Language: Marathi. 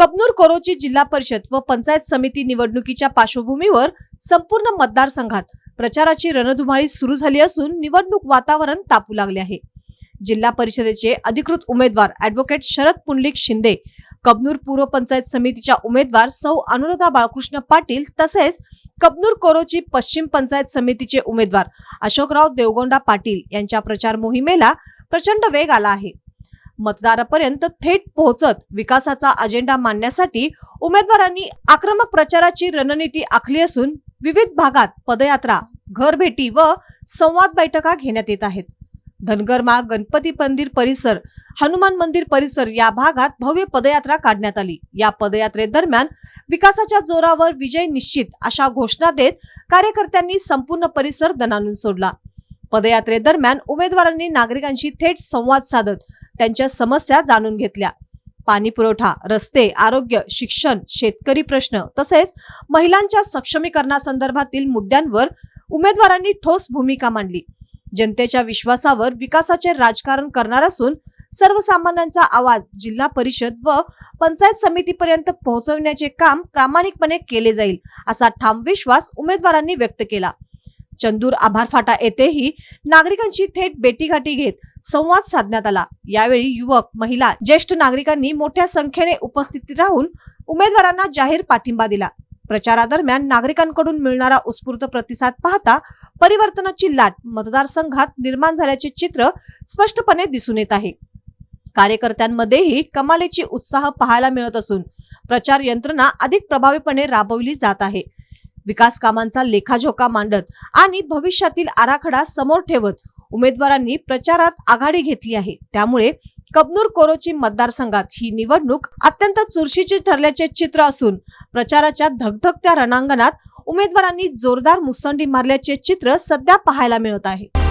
कबनूर कोरोची जिल्हा परिषद व पंचायत समिती निवडणुकीच्या पार्श्वभूमीवर संपूर्ण मतदारसंघात प्रचाराची रणधुमाळी सुरू झाली असून निवडणूक वातावरण तापू लागले आहे। जिल्हा परिषदेचे अधिकृत उमेदवार ॲडव्होकेट शरद पुंडलिक शिंदे, कबनूर पूर्व पंचायत समितीच्या उमेदवार सौ अनुराधा बाळकृष्ण पाटील तसेच कबनूर कोरोची पश्चिम पंचायत समितीचे उमेदवार अशोकराव देवगोंडा पाटील यांच्या प्रचार मोहिमेला प्रचंड वेग आला आहे। मतदारापर्यंत थेट पोहोचत विकासाचा अजेंडा मांडण्यासाठी उमेदवारांनी आक्रमक प्रचाराची रणनीती आखली असून विविध भागात पदयात्रा, घरभेटी व संवाद बैठका घेण्यात येत आहेत। धनगरमाळ, गणपती मंदिर परिसर, हनुमान मंदिर परिसर या भागात भव्य पदयात्रा काढण्यात आली। या पदयात्रेदरम्यान विकासाच्या जोरावर विजय निश्चित अशा घोषणा देत कार्यकर्त्यांनी संपूर्ण परिसर दणाणून सोडला। पदयात्रेदरम्यान उमेदवारांनी नागरिकांशी थेट संवाद साधत त्यांच्या समस्या जाणून घेतल्या। पाणी पुरवठा, रस्ते, आरोग्य, शिक्षण, शेतकरी प्रश्न तसेच महिलांच्या सक्षमीकरणासंदर्भातील मुद्द्यांवर उमेदवारांनी ठोस भूमिका मांडली। जनतेच्या विश्वासावर विकासाचे राजकारण करणार असून सर्वसामान्यांचा आवाज जिल्हा परिषद व पंचायत समितीपर्यंत पोहोचवण्याचे काम प्रामाणिकपणे केले जाईल असा ठाम विश्वास उमेदवारांनी व्यक्त केला। चंदूर आभार फाटा येथेही नागरिकांची थेट भेटीगाठी घेत संवाद साधण्यात आला। यावेळी युवक, महिला, ज्येष्ठ नागरिकांनी मोठ्या संख्येने उपस्थित राहून उमेदवारांना जाहीर पाठिंबा दिला। प्रचारादरम्यान नागरिकांकडून मिळणारा उत्स्फूर्त प्रतिसाद पाहता परिवर्तनाची लाट मतदारसंघात निर्माण झाल्याचे चित्र स्पष्टपणे दिसून येत आहे। कार्यकर्त्यांमध्येही कमालीची उत्साह पाहायला मिळत असून प्रचार यंत्रणा अधिक प्रभावीपणे राबवली जात आहे। विकास कामांचा लेखाजोखा मांडत आणि भविष्यातील आराखडा समोर ठेवत उमेदवारांनी प्रचारात आघाडी घेतली आहे। त्यामुळे कबनूर कोरोची मतदारसंघात ही निवडणूक अत्यंत चुरशीची ठरल्याचे चित्र असून प्रचाराच्या धगधगत्या रणांगणात उमेदवारांनी जोरदार मुसंडी मारल्याचे चित्र सध्या पाहायला मिळत आहे।